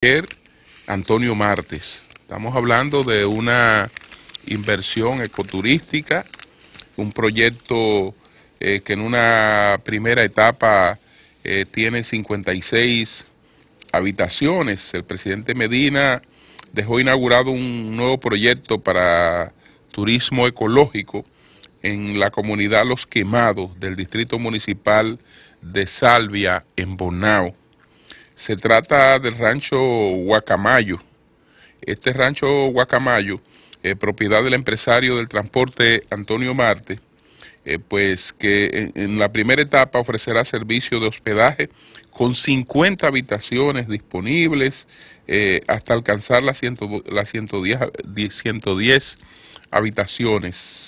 Ayer, Antonio Martes. Estamos hablando de una inversión ecoturística, un proyecto que en una primera etapa tiene 56 habitaciones. El presidente Medina dejó inaugurado un nuevo proyecto para turismo ecológico en la comunidad Los Quemados del distrito municipal de Salvia, en Bonao. Se trata del rancho Guacamayo. Este rancho Guacamayo, propiedad del empresario del transporte Antonio Marte, pues que en la primera etapa ofrecerá servicio de hospedaje con 50 habitaciones disponibles hasta alcanzar las 110 habitaciones.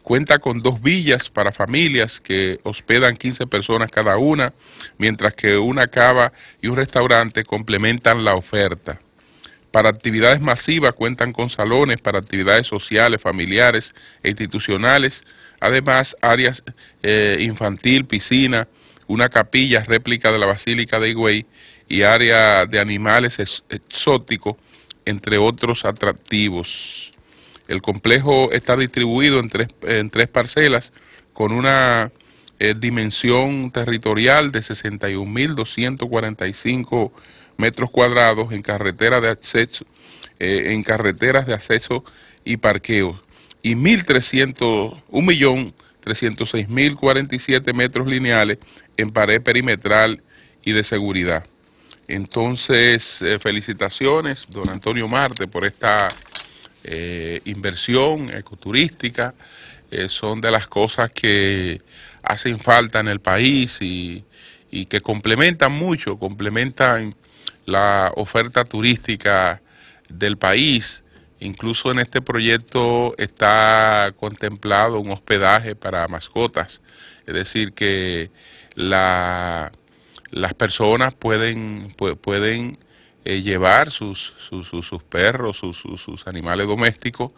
Cuenta con 2 villas para familias que hospedan 15 personas cada una, mientras que una cava y un restaurante complementan la oferta. Para actividades masivas cuentan con salones para actividades sociales, familiares e institucionales, además áreas infantil, piscina, una capilla réplica de la Basílica de Higüey y área de animales exóticos, entre otros atractivos. El complejo está distribuido en tres parcelas con una dimensión territorial de 61.245 metros cuadrados en carreteras de acceso y parqueos y 1.306.047 metros lineales en pared perimetral y de seguridad. Entonces, felicitaciones, don Antonio Marte, por esta inversión ecoturística. Son de las cosas que hacen falta en el país y que complementan mucho, complementan la oferta turística del país. Incluso en este proyecto está contemplado un hospedaje para mascotas, es decir que las personas pueden llevar sus perros, sus animales domésticos,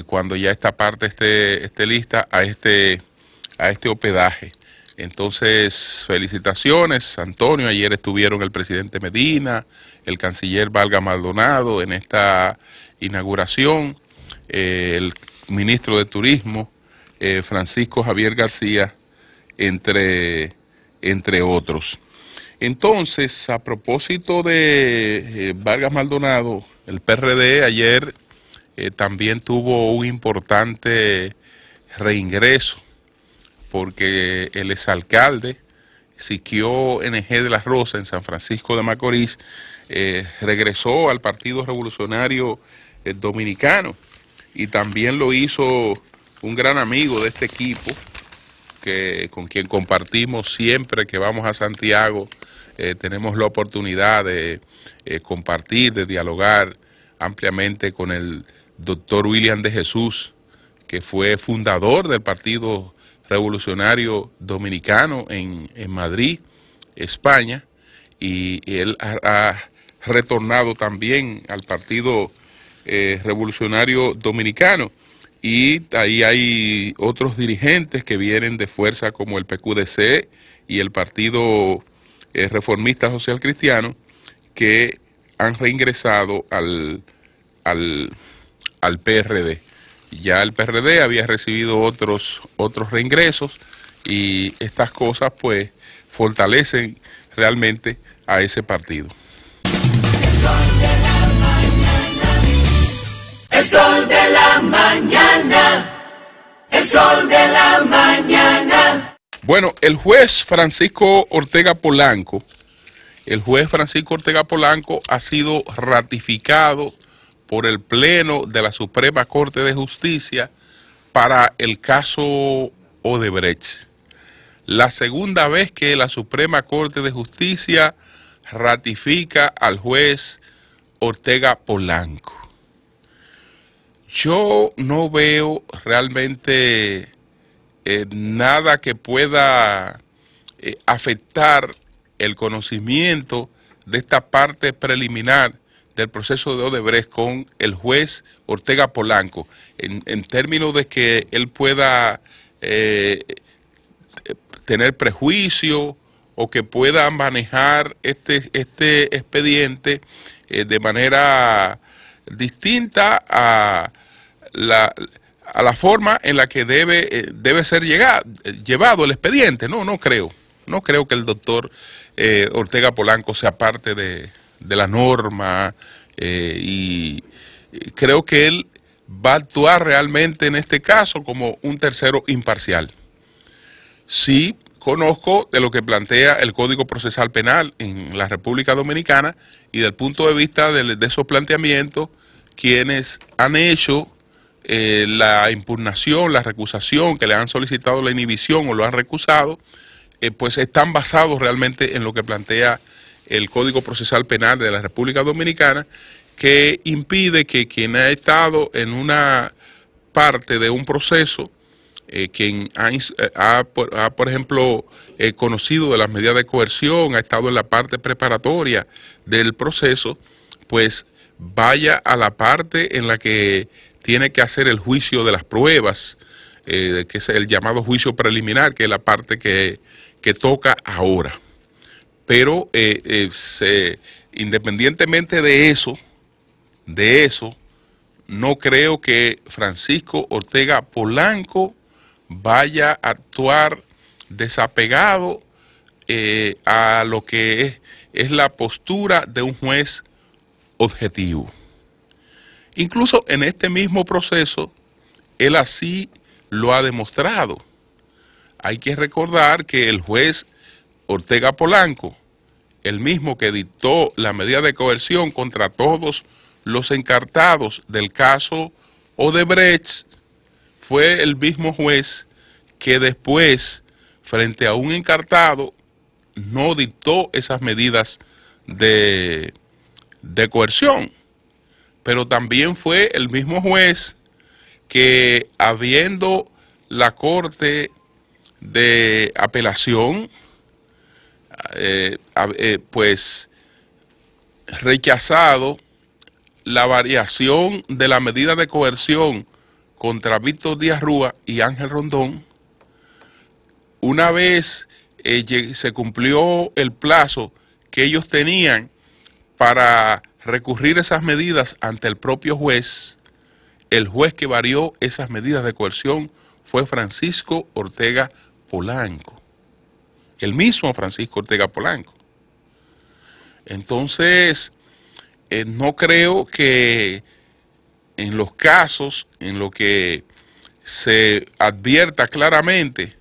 cuando ya esta parte esté lista a este hospedaje. Entonces, felicitaciones, Antonio. Ayer estuvieron el presidente Medina, el canciller Valga Maldonado en esta inauguración, el ministro de Turismo, Francisco Javier García, entre otros. Entonces, a propósito de Vargas Maldonado, el PRD ayer también tuvo un importante reingreso, porque el exalcalde Siquio NG de la Rosa en San Francisco de Macorís regresó al Partido Revolucionario Dominicano, y también lo hizo un gran amigo de este equipo, con quien compartimos siempre que vamos a Santiago. Tenemos la oportunidad de compartir, de dialogar ampliamente con el doctor William de Jesús, que fue fundador del Partido Revolucionario Dominicano en Madrid, España, y él ha retornado también al Partido Revolucionario Dominicano. Y ahí hay otros dirigentes que vienen de fuerza como el PQDC y el Partido Reformista Social Cristiano, que han reingresado al PRD. Ya el PRD había recibido otros reingresos, y estas cosas pues fortalecen realmente a ese partido. El sol de la mañana, el sol de la mañana. Bueno, el juez Francisco Ortega Polanco ha sido ratificado por el Pleno de la Suprema Corte de Justicia para el caso Odebrecht. La segunda vez que la Suprema Corte de Justicia ratifica al juez Ortega Polanco. Yo no veo realmente nada que pueda afectar el conocimiento de esta parte preliminar del proceso de Odebrecht con el juez Ortega Polanco, en términos de que él pueda tener prejuicio o que pueda manejar este expediente de manera distinta a la forma en la que debe ser llevado el expediente. No creo. No creo que el doctor Ortega Polanco sea parte de la norma y creo que él va a actuar realmente en este caso como un tercero imparcial. Sí conozco de lo que plantea el Código Procesal Penal en la República Dominicana y del punto de vista de esos planteamientos, quienes han hecho la impugnación, la recusación, que le han solicitado la inhibición o lo han recusado, pues están basados realmente en lo que plantea el Código Procesal Penal de la República Dominicana, que impide que quien ha estado en una parte de un proceso, quien por ejemplo, conocido de las medidas de coerción, ha estado en la parte preparatoria del proceso, pues vaya a la parte en la que tiene que hacer el juicio de las pruebas, que es el llamado juicio preliminar, que es la parte que toca ahora. Pero independientemente de eso, no creo que Francisco Ortega Polanco vaya a actuar desapegado a lo que es la postura de un juez objetivo. Incluso en este mismo proceso, él así lo ha demostrado. Hay que recordar que el juez Ortega Polanco, el mismo que dictó la medida de coerción contra todos los encartados del caso Odebrecht, fue el mismo juez que después, frente a un encartado, no dictó esas medidas de coerción. Pero también fue el mismo juez que, habiendo la Corte de Apelación pues rechazado la variación de la medida de coerción contra Víctor Díaz Rúa y Ángel Rondón, una vez se cumplió el plazo que ellos tenían para recurrir esas medidas ante el propio juez, el juez que varió esas medidas de coerción fue Francisco Ortega Polanco, el mismo Francisco Ortega Polanco. Entonces, no creo que en los casos en los que se advierta claramente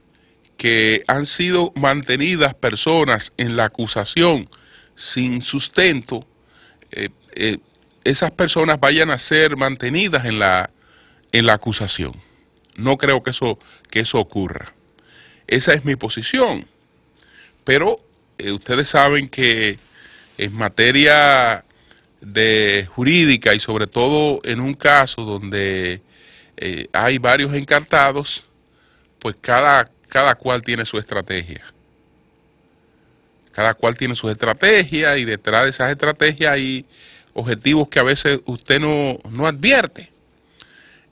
que han sido mantenidas personas en la acusación sin sustento, esas personas vayan a ser mantenidas en la acusación. No creo que eso ocurra. Esa es mi posición. Pero ustedes saben que en materia de jurídica y sobre todo en un caso donde hay varios encartados, pues cada cual tiene su estrategia. Cada cual tiene su estrategia y detrás de esas estrategias hay objetivos que a veces usted no advierte.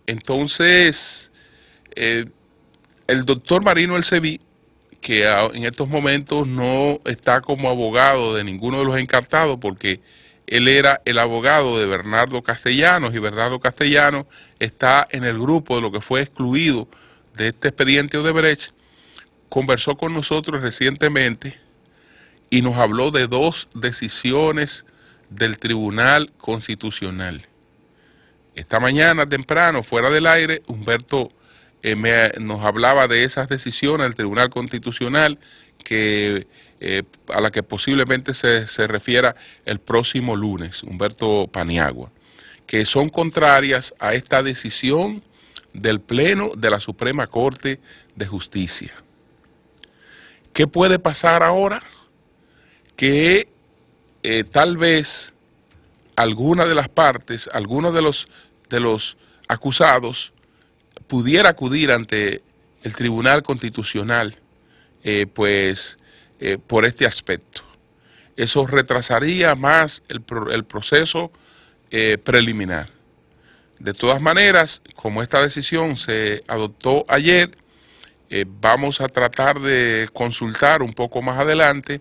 Entonces, el doctor Marino Elseví, que en estos momentos no está como abogado de ninguno de los encartados porque él era el abogado de Bernardo Castellanos y Bernardo Castellanos está en el grupo de lo que fue excluido de este expediente Odebrecht, conversó con nosotros recientemente y nos habló de dos decisiones del Tribunal Constitucional. Esta mañana temprano, fuera del aire, Humberto nos hablaba de esas decisiones del Tribunal Constitucional a la que posiblemente se refiera el próximo lunes, Humberto Paniagua, que son contrarias a esta decisión del Pleno de la Suprema Corte de Justicia. ¿Qué puede pasar ahora? Que tal vez alguna de las partes, algunos de los acusados pudiera acudir ante el Tribunal Constitucional por este aspecto. Eso retrasaría más el proceso preliminar. De todas maneras, como esta decisión se adoptó ayer, vamos a tratar de consultar un poco más adelante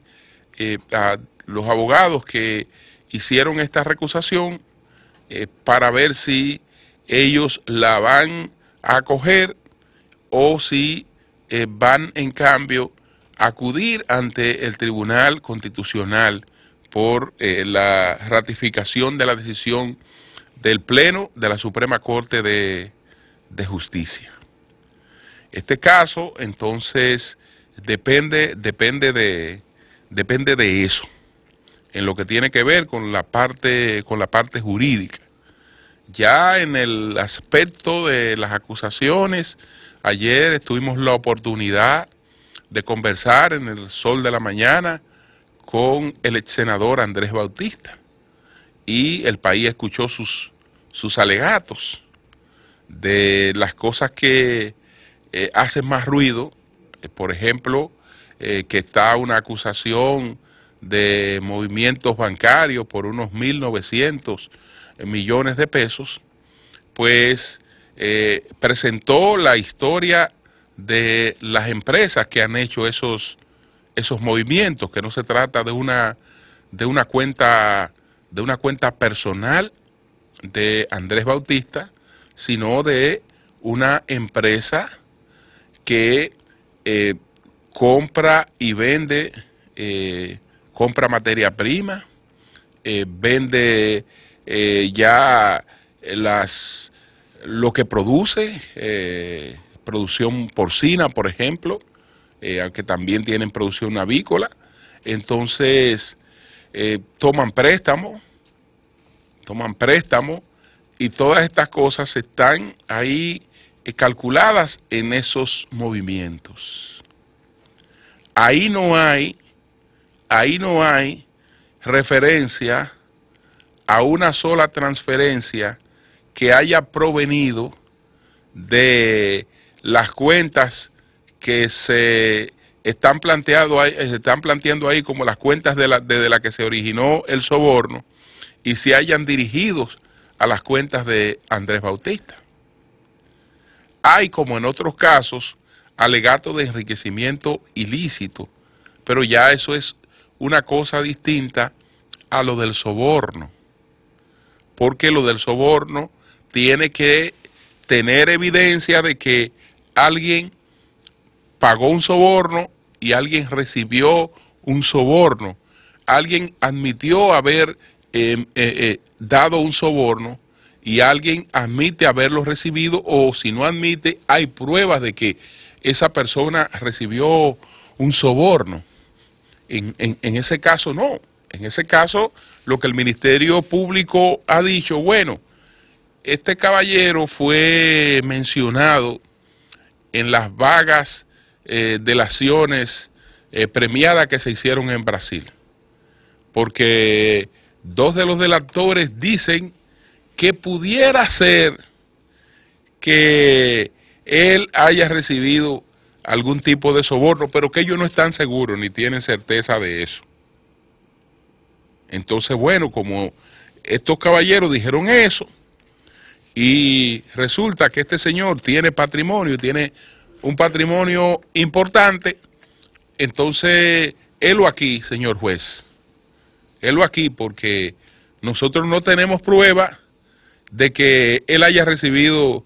a los abogados que hicieron esta recusación para ver si ellos la van a acoger o si van en cambio a acudir ante el Tribunal Constitucional por la ratificación de la decisión del Pleno de la Suprema Corte de Justicia. Este caso, entonces, depende de eso, en lo que tiene que ver con la parte jurídica. Ya en el aspecto de las acusaciones, ayer tuvimos la oportunidad de conversar en el Sol de la Mañana con el ex senador Andrés Bautista, y el país escuchó sus alegatos de las cosas que hacen más ruido, por ejemplo, que está una acusación de movimientos bancarios por unos 1.900 millones de pesos, pues presentó la historia de las empresas que han hecho esos movimientos, que no se trata de una cuenta personal de Andrés Bautista, sino de una empresa que compra y vende, compra materia prima, vende ya lo que produce, producción porcina, por ejemplo, aunque también tienen producción avícola. Entonces toman préstamos, y todas estas cosas están ahí calculadas en esos movimientos. Ahí no hay referencia a una sola transferencia que haya provenido de las cuentas que se están planteando ahí como las cuentas desde la que se originó el soborno, y se hayan dirigido a las cuentas de Andrés Bautista. Hay, como en otros casos, alegatos de enriquecimiento ilícito, pero ya eso es una cosa distinta a lo del soborno, porque lo del soborno tiene que tener evidencia de que alguien pagó un soborno y alguien recibió un soborno, alguien admitió haber dado un soborno y alguien admite haberlo recibido, o si no admite, hay pruebas de que esa persona recibió un soborno. En ese caso no. En ese caso, lo que el Ministerio Público ha dicho, bueno, este caballero fue mencionado en las vagas delaciones premiadas que se hicieron en Brasil, porque dos de los delatores dicen que pudiera ser que él haya recibido algún tipo de soborno, pero que ellos no están seguros ni tienen certeza de eso. Entonces, bueno, como estos caballeros dijeron eso, y resulta que este señor tiene un patrimonio importante, entonces, helo aquí, señor juez, helo aquí, porque nosotros no tenemos prueba de que él haya recibido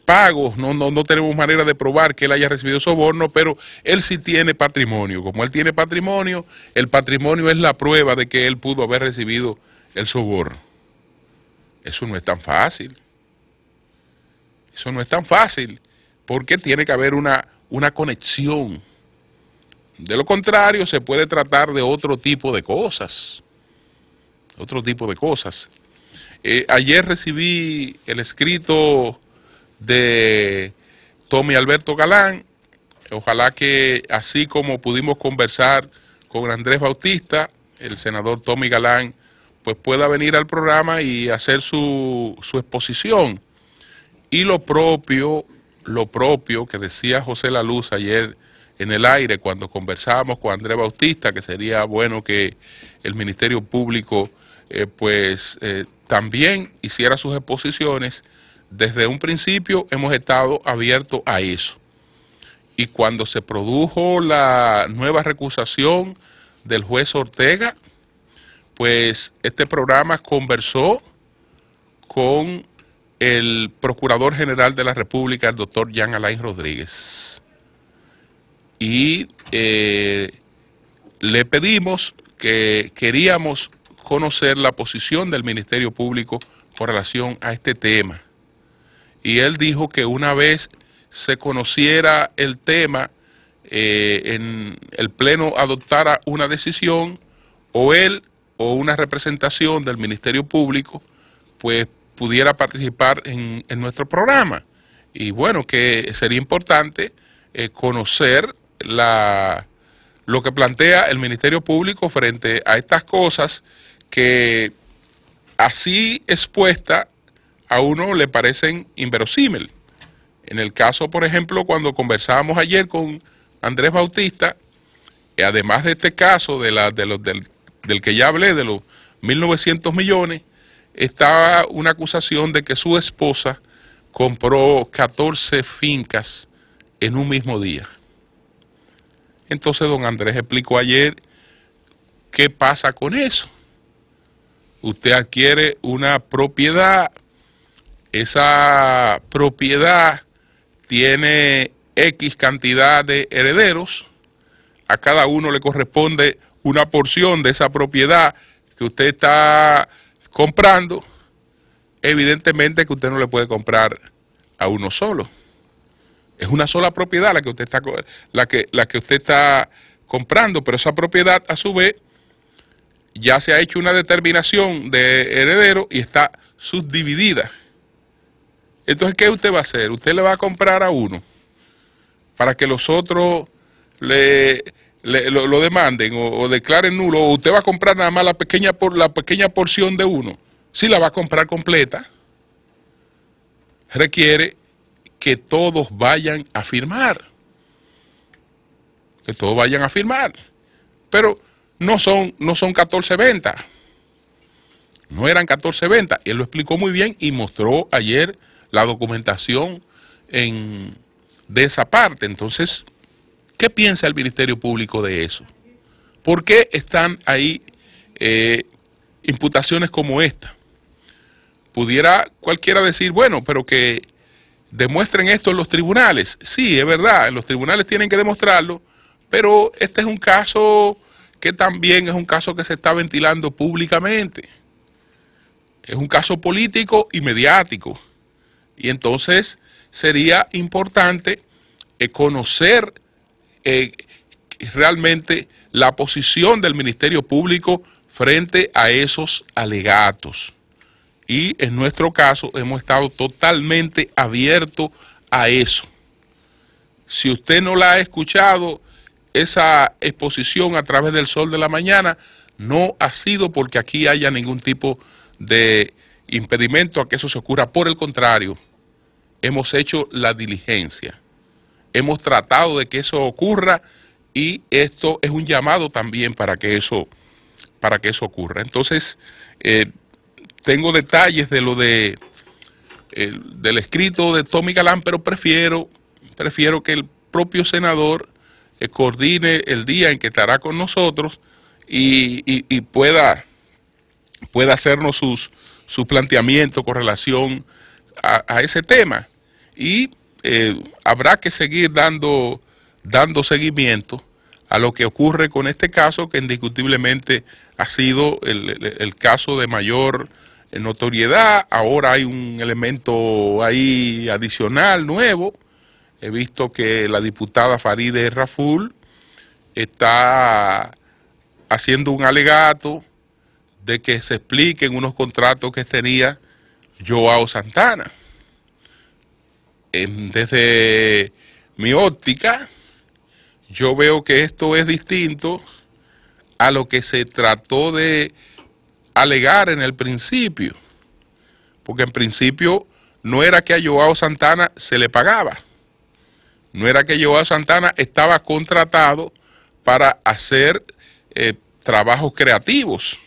pagos, no tenemos manera de probar que él haya recibido soborno, pero él sí tiene patrimonio. Como él tiene patrimonio, el patrimonio es la prueba de que él pudo haber recibido el soborno. Eso no es tan fácil. Eso no es tan fácil, porque tiene que haber una conexión. De lo contrario, se puede tratar de otro tipo de cosas. Ayer recibí el escrito de Tommy Alberto Galán. Ojalá que así como pudimos conversar con Andrés Bautista, el senador Tommy Galán pues pueda venir al programa y hacer su exposición. Y lo propio que decía José La Luz ayer en el aire cuando conversábamos con Andrés Bautista, que sería bueno que el Ministerio Público también hiciera sus exposiciones. Desde un principio hemos estado abiertos a eso. y cuando se produjo la nueva recusación del juez Ortega, pues este programa conversó con el Procurador General de la República, el doctor Jean Alain Rodríguez. Y le pedimos que queríamos conocer la posición del Ministerio Público con relación a este tema. Y él dijo que una vez se conociera el tema, en el Pleno adoptara una decisión, o él o una representación del Ministerio Público, pues pudiera participar en nuestro programa. Y bueno, que sería importante conocer lo que plantea el Ministerio Público frente a estas cosas que así expuestas a uno le parecen inverosímiles. En el caso, por ejemplo, cuando conversábamos ayer con Andrés Bautista, además de este caso del que ya hablé, de los 1.900 millones, estaba una acusación de que su esposa compró 14 fincas en un mismo día. Entonces don Andrés explicó ayer qué pasa con eso. Usted adquiere una propiedad, esa propiedad tiene X cantidad de herederos, a cada uno le corresponde una porción de esa propiedad que usted está comprando. Evidentemente que usted no le puede comprar a uno solo. Es una sola propiedad la que usted está comprando, pero esa propiedad a su vez ya se ha hecho una determinación de heredero y está subdividida. Entonces, ¿qué usted va a hacer? Usted le va a comprar a uno para que los otros lo demanden o declaren nulo, o usted va a comprar nada más la pequeña porción de uno. Si la va a comprar completa, requiere que todos vayan a firmar. Que todos vayan a firmar. Pero no son 14 ventas. No eran 14 ventas. Él lo explicó muy bien y mostró ayer la documentación de esa parte. Entonces, ¿qué piensa el Ministerio Público de eso? ¿Por qué están ahí imputaciones como esta? Pudiera cualquiera decir, bueno, pero que demuestren esto en los tribunales. Sí, es verdad, en los tribunales tienen que demostrarlo, pero este es un caso que también es un caso que se está ventilando públicamente. Es un caso político y mediático. Y entonces sería importante conocer realmente la posición del Ministerio Público frente a esos alegatos. Y en nuestro caso hemos estado totalmente abiertos a eso. Si usted no la ha escuchado, esa exposición a través del Sol de la Mañana, no ha sido porque aquí haya ningún tipo de impedimento a que eso se ocurra. Por el contrario, hemos hecho la diligencia. Hemos tratado de que eso ocurra y esto es un llamado también para que eso ocurra. Entonces, tengo detalles de lo del escrito de Tommy Galán, pero prefiero que el propio senador coordine el día en que estará con nosotros y pueda hacernos su planteamiento con relación a ese tema. Y habrá que seguir dando seguimiento a lo que ocurre con este caso, que indiscutiblemente ha sido el caso de mayor notoriedad. Ahora hay un elemento ahí adicional, nuevo. He visto que la diputada Farideh Raful está haciendo un alegato de que se expliquen unos contratos que tenía Joao Santana. Desde mi óptica, yo veo que esto es distinto a lo que se trató de alegar en el principio, porque en principio no era que a Joao Santana se le pagaba, no era que Joao Santana estaba contratado para hacer trabajos creativos,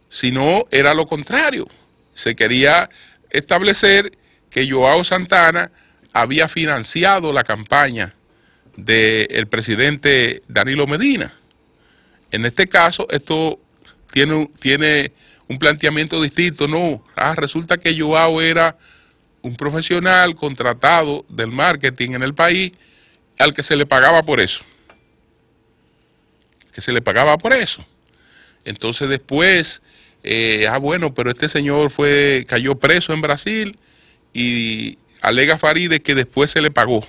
sino era lo contrario. Se quería establecer que Joao Santana había financiado la campaña del presidente Danilo Medina. En este caso, esto tiene un planteamiento distinto. No, resulta que Joao era un profesional contratado del marketing en el país al que se le pagaba por eso. Entonces después, bueno, pero este señor cayó preso en Brasil y alega Faride que después se le pagó.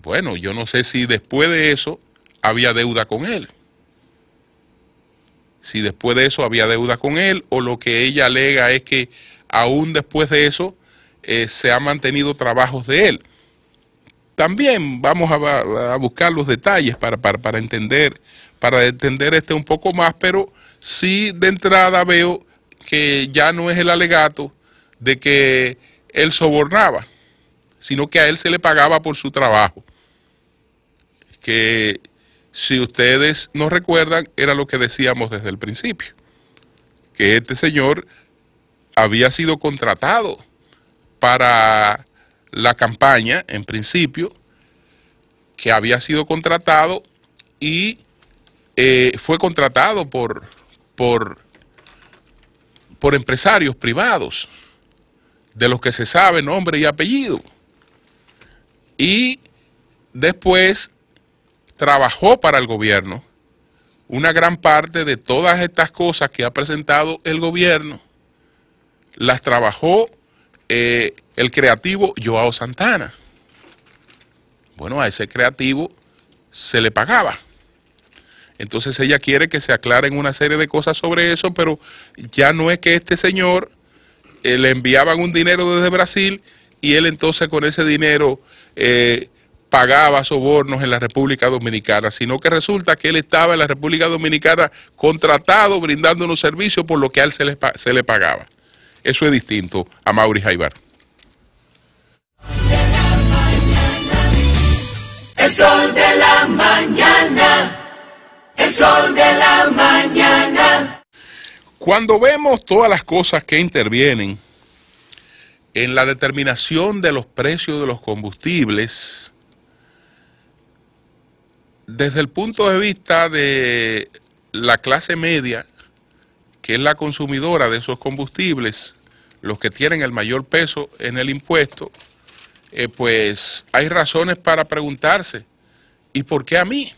Bueno, yo no sé si después de eso había deuda con él. Si después de eso había deuda con él, o lo que ella alega es que aún después de eso se han mantenido trabajos de él. También vamos a buscar los detalles para entender un poco más, pero sí de entrada veo que ya no es el alegato de que él sobornaba, sino que a él se le pagaba por su trabajo. Que si ustedes no recuerdan, era lo que decíamos desde el principio, que este señor había sido contratado para la campaña, en principio, que había sido contratado y fue contratado por empresarios privados, de los que se sabe nombre y apellido, y después trabajó para el gobierno. Una gran parte de todas estas cosas que ha presentado el gobierno las trabajó el creativo Joao Santana. Bueno, a ese creativo se le pagaba. Entonces ella quiere que se aclaren una serie de cosas sobre eso, pero ya no es que este señor le enviaban un dinero desde Brasil y él entonces con ese dinero pagaba sobornos en la República Dominicana, sino que resulta que él estaba en la República Dominicana contratado, brindando unos servicios por lo que a él se le pagaba. Eso es distinto a Mauri Jaibar. El sol de la mañana, el sol de la mañana. Cuando vemos todas las cosas que intervienen en la determinación de los precios de los combustibles, desde el punto de vista de la clase media, que es la consumidora de esos combustibles, los que tienen el mayor peso en el impuesto, pues hay razones para preguntarse, ¿y por qué a mí?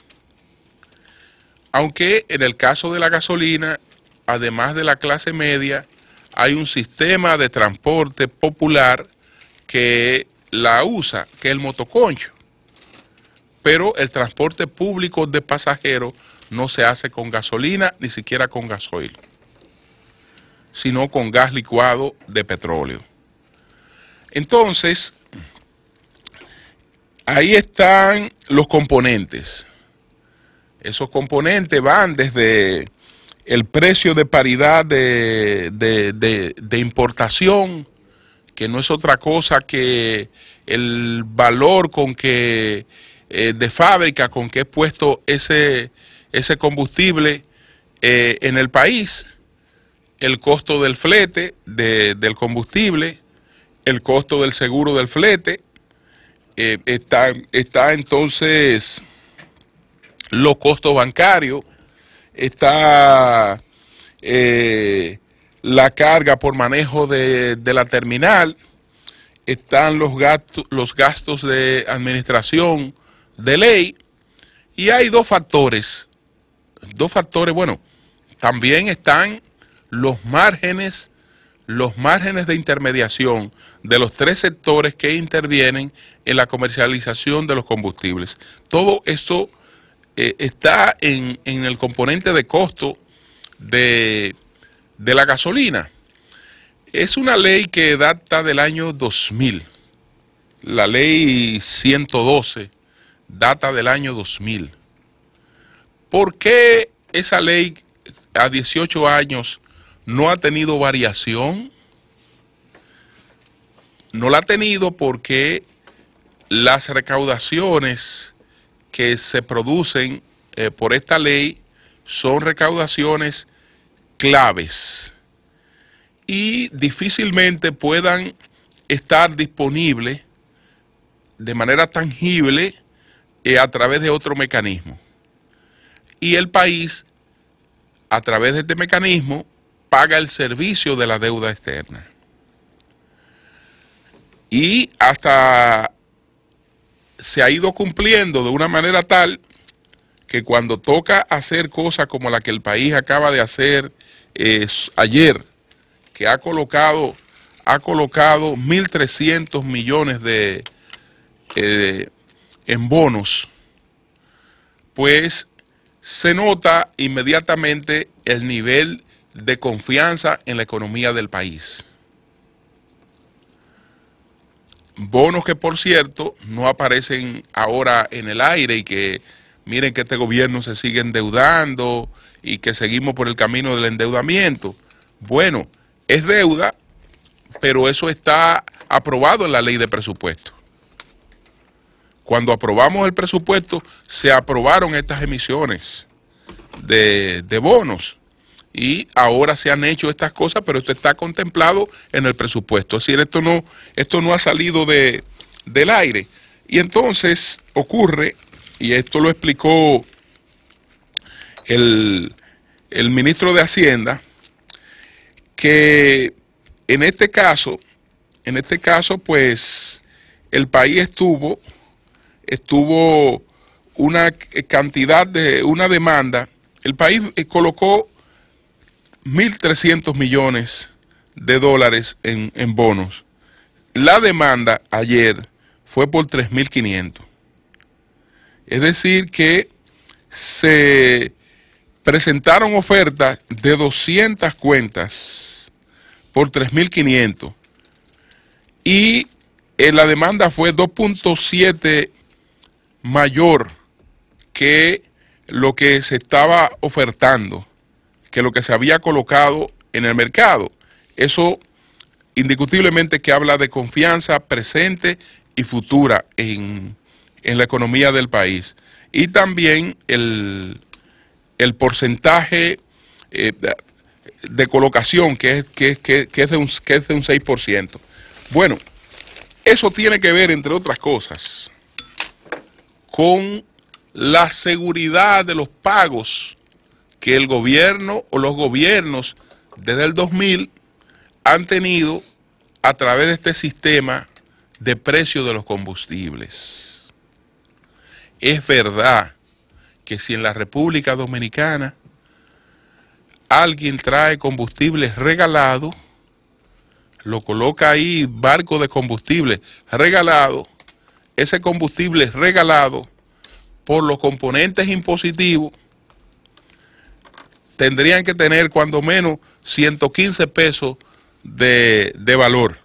Aunque en el caso de la gasolina, además de la clase media, hay un sistema de transporte popular que la usa, que es el motoconcho. Pero el transporte público de pasajeros no se hace con gasolina, ni siquiera con gasoil, sino con gas licuado de petróleo. Entonces, ahí están los componentes. Esos componentes van desde el precio de paridad de importación, que no es otra cosa que el valor con que de fábrica con que es puesto ese combustible en el país, el costo del flete del combustible, el costo del seguro del flete, está entonces los costos bancarios, está la carga por manejo de la terminal, están los gastos de administración de ley, y hay dos factores, bueno, también están los márgenes de intermediación de los tres sectores que intervienen en la comercialización de los combustibles. Todo esto está en el componente de costo de la gasolina. Es una ley que data del año 2000, la ley 112 data del año 2000. ¿Por qué esa ley a 18 años no ha tenido variación? No la ha tenido porque las recaudaciones que se producen por esta ley son recaudaciones claves y difícilmente puedan estar disponibles de manera tangible a través de otro mecanismo. Y el país, a través de este mecanismo, paga el servicio de la deuda externa. Y hasta se ha ido cumpliendo de una manera tal que cuando toca hacer cosas como la que el país acaba de hacer ayer, que ha colocado 1.300 millones en bonos, pues se nota inmediatamente el nivel de confianza en la economía del país. Bonos que, por cierto, no aparecen ahora en el aire y que miren que este gobierno se sigue endeudando y que seguimos por el camino del endeudamiento. Bueno, es deuda, pero eso está aprobado en la ley de presupuesto. Cuando aprobamos el presupuesto, se aprobaron estas emisiones de bonos. Y ahora se han hecho estas cosas, pero esto está contemplado en el presupuesto. Es decir, esto no ha salido del aire. Y entonces ocurre, y esto lo explicó el ministro de Hacienda, que en este caso, pues, el país estuvo una cantidad una demanda. El país colocó 1.300 millones de dólares en bonos. La demanda ayer fue por 3.500. Es decir que se presentaron ofertas de 200 cuentas por 3.500 y la demanda fue 2.7 mayor que lo que se estaba ofertando, que lo que se había colocado en el mercado. Eso indiscutiblemente que habla de confianza presente y futura en la economía del país. Y también el porcentaje de colocación que es de un 6%. Bueno, eso tiene que ver, entre otras cosas, con la seguridad de los pagos que el gobierno o los gobiernos desde el 2000 han tenido a través de este sistema de precio de los combustibles. Es verdad que si en la República Dominicana alguien trae combustible regalado, lo coloca ahí, barco de combustible regalado, ese combustible regalado por los componentes impositivos tendrían que tener cuando menos 115 pesos de valor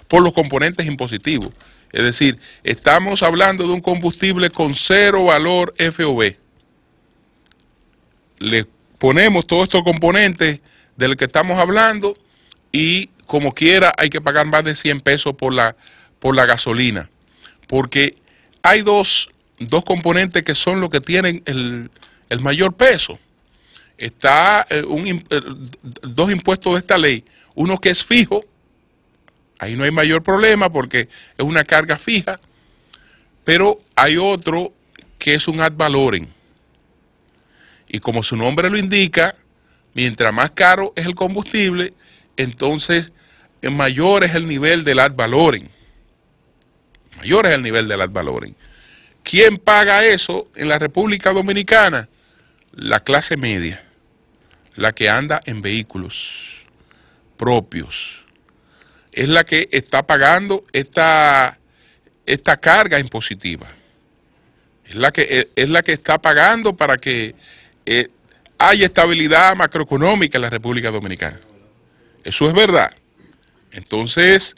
por los componentes impositivos. Es decir, estamos hablando de un combustible con cero valor FOB. Le ponemos todos estos componentes del que estamos hablando y como quiera hay que pagar más de 100 pesos por la gasolina. Porque hay dos componentes que son los que tienen el mayor peso. Está dos impuestos de esta ley, uno que es fijo, ahí no hay mayor problema porque es una carga fija, pero hay otro que es un ad valorem. Y como su nombre lo indica, mientras más caro es el combustible, entonces mayor es el nivel del ad valorem. Mayor es el nivel del ad valorem. ¿Quién paga eso en la República Dominicana? La clase media, la que anda en vehículos propios. Es la que está pagando esta carga impositiva. Es la que está pagando para que haya estabilidad macroeconómica en la República Dominicana. Eso es verdad. Entonces,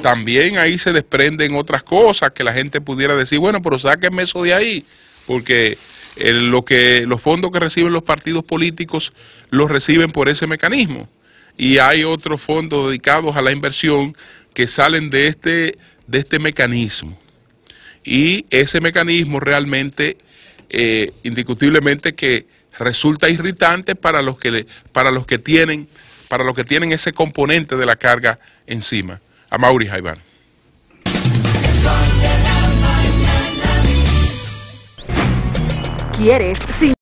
también ahí se desprenden otras cosas que la gente pudiera decir, bueno, pero sáquenme eso de ahí, porque los fondos que reciben los partidos políticos los reciben por ese mecanismo. Y hay otros fondos dedicados a la inversión que salen de este mecanismo. Y ese mecanismo realmente, indiscutiblemente que resulta irritante para los que tienen ese componente de la carga encima. Amaury Jaiván. quieres sin